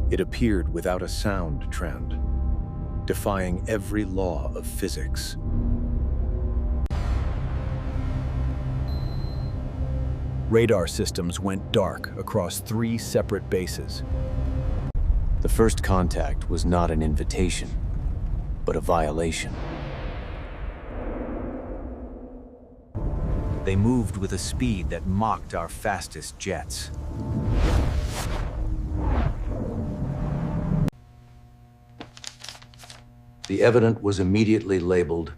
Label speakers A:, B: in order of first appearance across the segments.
A: It appeared without a sound trend, defying every law of physics. Radar systems went dark across 3 separate bases. The first contact was not an invitation, but a violation. They moved with a speed that mocked our fastest jets. The evidence was immediately labeled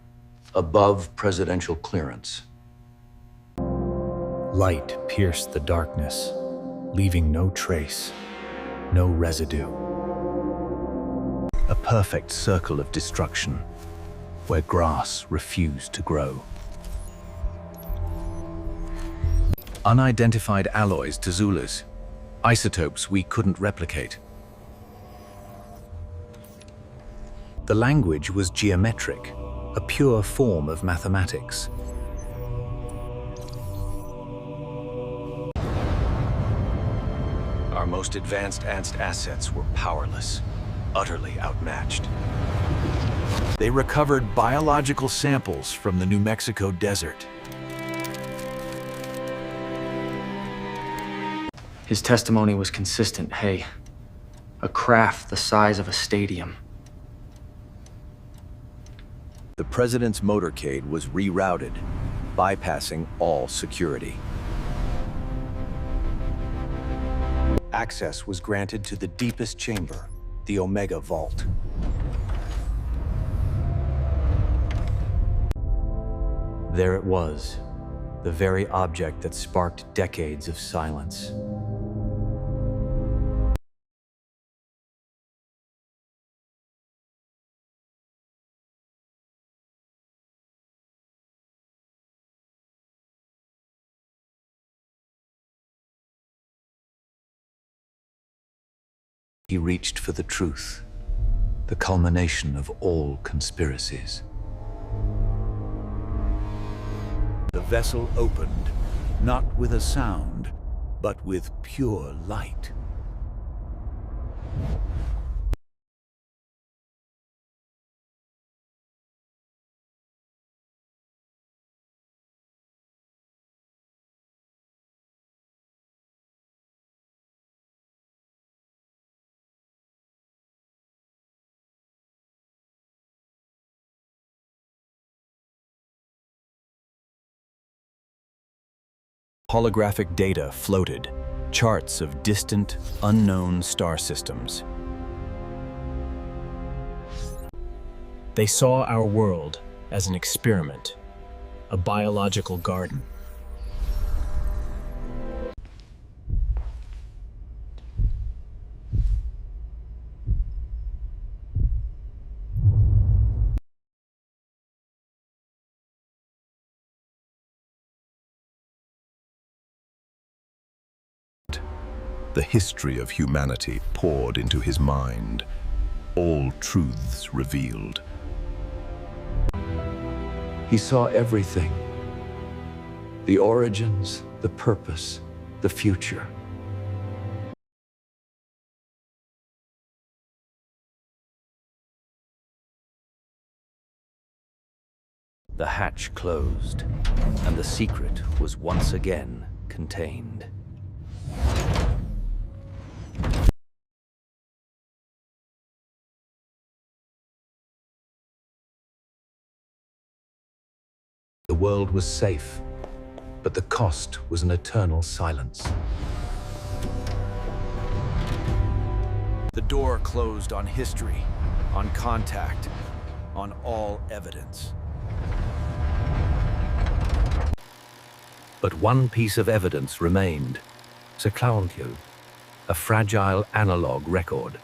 A: above presidential clearance. Light pierced the darkness, leaving no trace, no residue. A perfect circle of destruction, where grass refused to grow. Unidentified alloys to Zulus, isotopes we couldn't replicate. The language was geometric, a pure form of mathematics. Our most advanced assets were powerless, utterly outmatched. They recovered biological samples from the New Mexico desert.
B: His testimony was consistent. Hey, a craft the size of a stadium.
A: The president's motorcade was rerouted, bypassing all security. Access was granted to the deepest chamber, the Omega Vault. There it was, the very object that sparked decades of silence. He reached for the truth, the culmination of all conspiracies. The vessel opened, not with a sound, but with pure light. Holographic data floated, charts of distant, unknown star systems. They saw our world as an experiment, a biological garden.
C: The history of humanity poured into his mind, all truths revealed.
A: He saw everything. The origins, the purpose, the future. The hatch closed, and the secret was once again contained. The world was safe, but the cost was an eternal silence. The door closed on history, on contact, on all evidence. But one piece of evidence remained, a fragile analog record.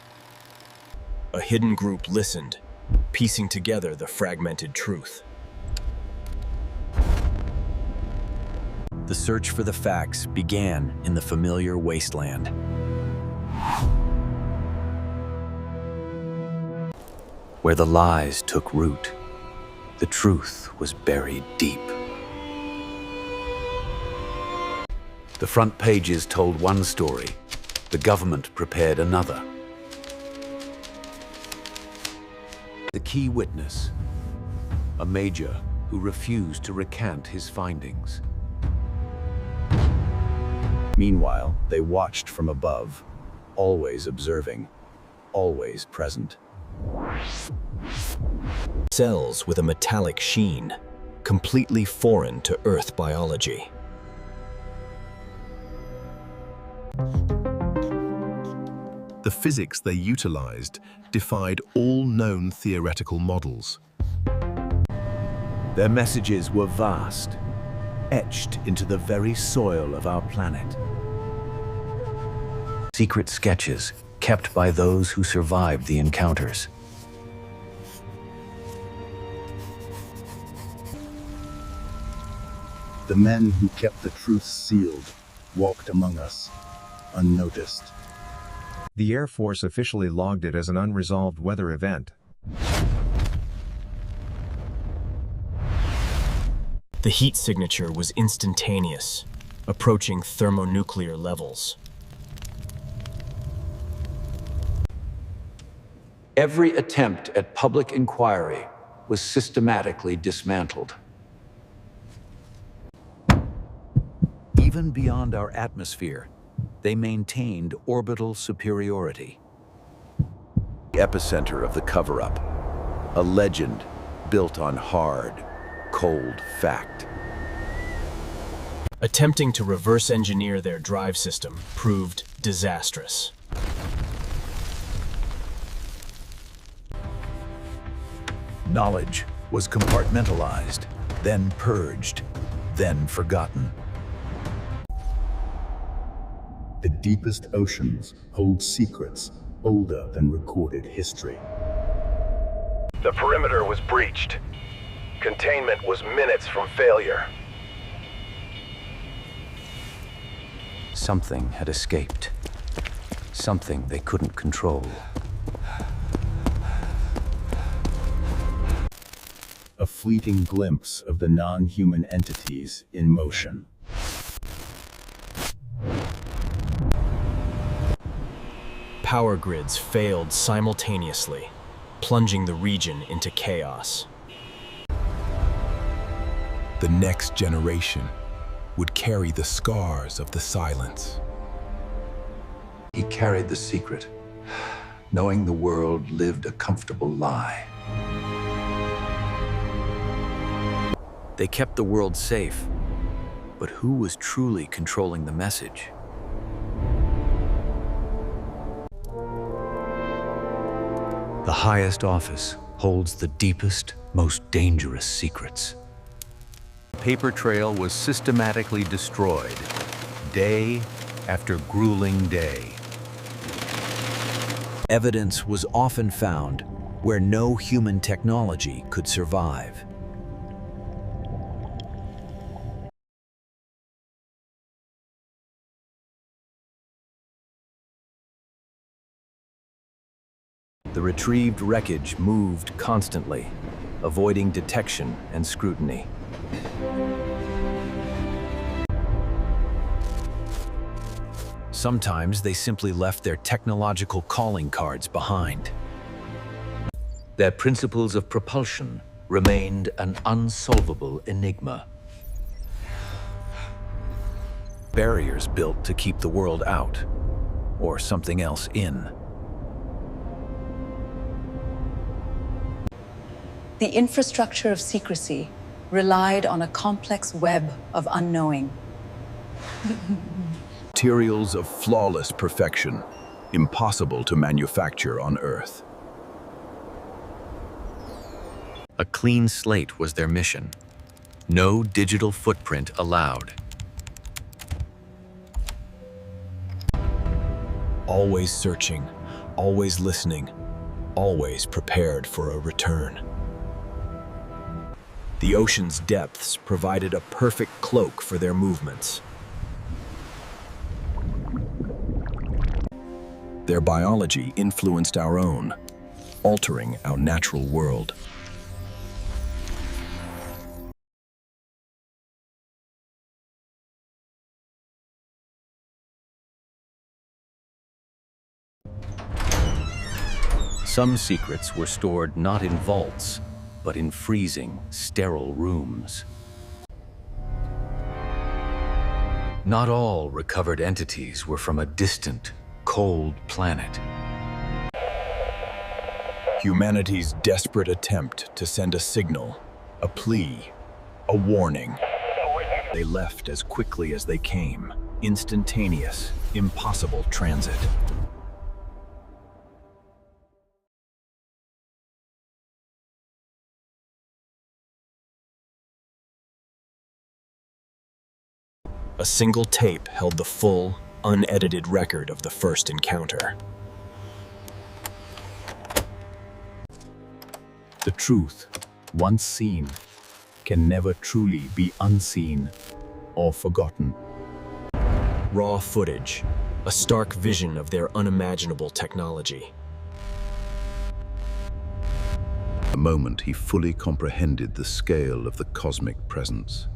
D: A hidden group listened, piecing together the fragmented truth.
A: The search for the facts began in the familiar wasteland. Where the lies took root, the truth was buried deep. The front pages told one story, the government prepared another. The key witness, a major who refused to recant his findings. Meanwhile, they watched from above, always observing, always present.
D: Cells with a metallic sheen, completely foreign to Earth biology.
C: The physics they utilized defied all known theoretical models.
A: Their messages were vast, etched into the very soil of our planet. Secret sketches kept by those who survived the encounters.
E: The men who kept the truth sealed walked among us, unnoticed.
F: The Air Force officially logged it as an unresolved weather event.
D: The heat signature was instantaneous, approaching thermonuclear levels.
A: Every attempt at public inquiry was systematically dismantled. Even beyond our atmosphere, they maintained orbital superiority. The epicenter of the cover-up, a legend built on hard, cold fact.
D: Attempting to reverse engineer their drive system proved disastrous.
A: Knowledge was compartmentalized, then purged, then forgotten.
E: The deepest oceans hold secrets older than recorded history.
G: The perimeter was breached. Containment was minutes from failure.
A: Something had escaped. Something they couldn't control.
E: A fleeting glimpse of the non-human entities in motion.
D: Power grids failed simultaneously, plunging the region into chaos.
C: The next generation would carry the scars of the silence.
A: He carried the secret, knowing the world lived a comfortable lie. They kept the world safe, but who was truly controlling the message? The highest office holds the deepest, most dangerous secrets. The paper trail was systematically destroyed, day after grueling day. Evidence was often found where no human technology could survive. The retrieved wreckage moved constantly, avoiding detection and scrutiny. Sometimes they simply left their technological calling cards behind. Their principles of propulsion remained an unsolvable enigma. Barriers built to keep the world out, or something else in.
H: The infrastructure of secrecy relied on a complex web of unknowing.
C: Materials of flawless perfection, impossible to manufacture on Earth.
A: A clean slate was their mission. No digital footprint allowed.
D: Always searching, always listening, always prepared for a return. The ocean's depths provided a perfect cloak for their movements. Their biology influenced our own, altering our natural world.
A: Some secrets were stored not in vaults, but in freezing, sterile rooms. Not all recovered entities were from a distant, cold planet.
D: Humanity's desperate attempt to send a signal, a plea, a warning. They left as quickly as they came. Instantaneous, impossible transit. A single tape held the full, unedited record of the first encounter.
A: The truth, once seen, can never truly be unseen or forgotten.
D: Raw footage, a stark vision of their unimaginable technology.
C: The moment he fully comprehended the scale of the cosmic presence.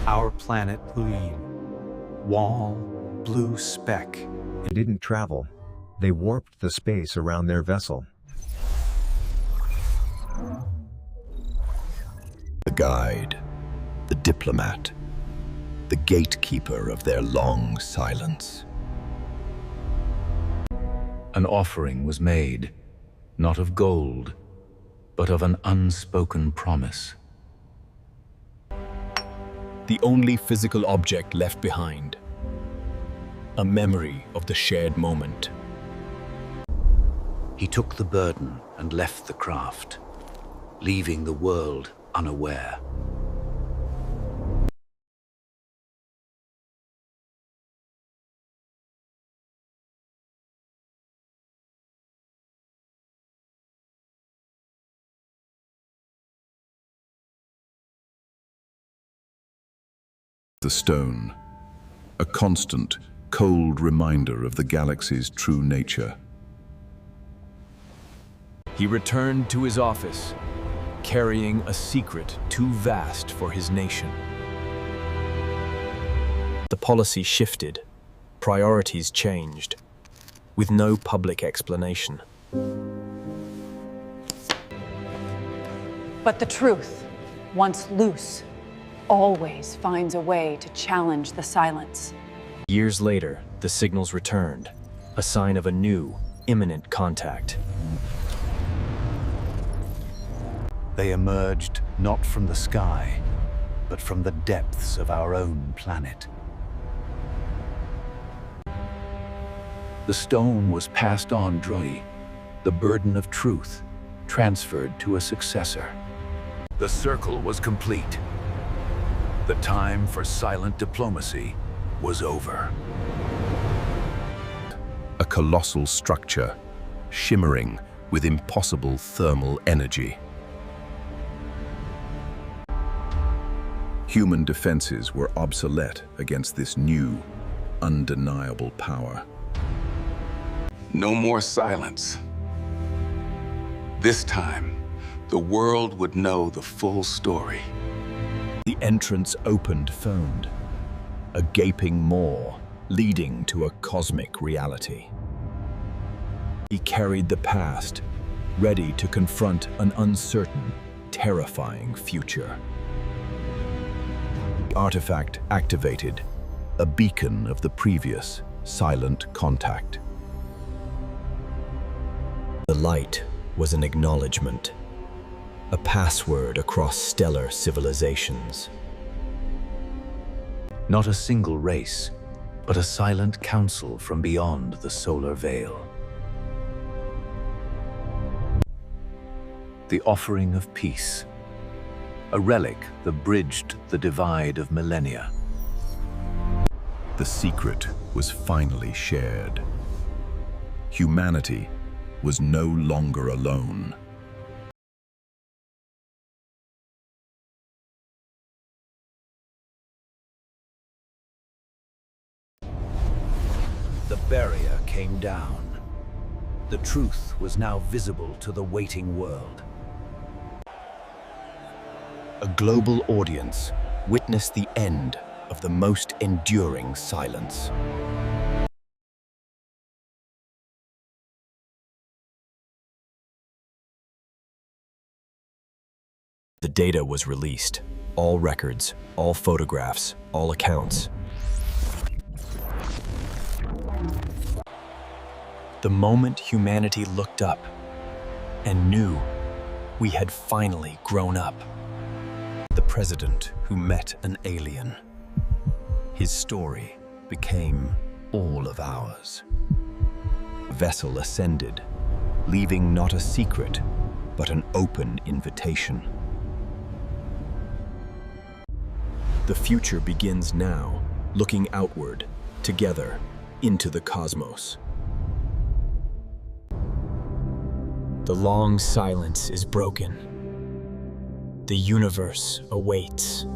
A: Our planet green, wall, blue speck.
F: They didn't travel. They warped the space around their vessel.
C: The guide, the diplomat, the gatekeeper of their long silence.
A: An offering was made, not of gold, but of an unspoken promise.
D: The only physical object left behind. A memory of the shared moment.
A: He took the burden and left the craft, leaving the world unaware.
C: The stone, a constant, cold reminder of the galaxy's true nature.
D: He returned to his office, carrying a secret too vast for his nation. The policy shifted, priorities changed, with no public explanation.
H: But the truth, once loose, always finds a way to challenge the silence.
D: Years later, the signals returned, a sign of a new, imminent contact.
A: They emerged not from the sky, but from the depths of our own planet. The stone was passed on, Droy, the burden of truth transferred to a successor. The circle was complete. The time for silent diplomacy was over.
C: A colossal structure, shimmering with impossible thermal energy. Human defenses were obsolete against this new, undeniable power.
I: No more silence. This time, the world would know the full story.
D: The entrance opened foamed, a gaping maw leading to a cosmic reality. He carried the past, ready to confront an uncertain, terrifying future. The artifact activated, a beacon of the previous silent contact. The light was an acknowledgement, a password across stellar civilizations.
A: Not a single race, but a silent council from beyond the solar veil. The offering of peace, a relic that bridged the divide of millennia.
C: The secret was finally shared. Humanity was no longer alone.
A: The barrier came down. The truth was now visible to the waiting world.
D: A global audience witnessed the end
A: of the most enduring silence. The data was released. All records, all photographs, all accounts. The moment humanity looked up and knew we had finally grown up. The president who met an alien. His story became all of ours. The vessel ascended, leaving not a secret, but an open invitation. The future begins now, looking outward, together, into the cosmos. The long silence is broken. The universe awaits.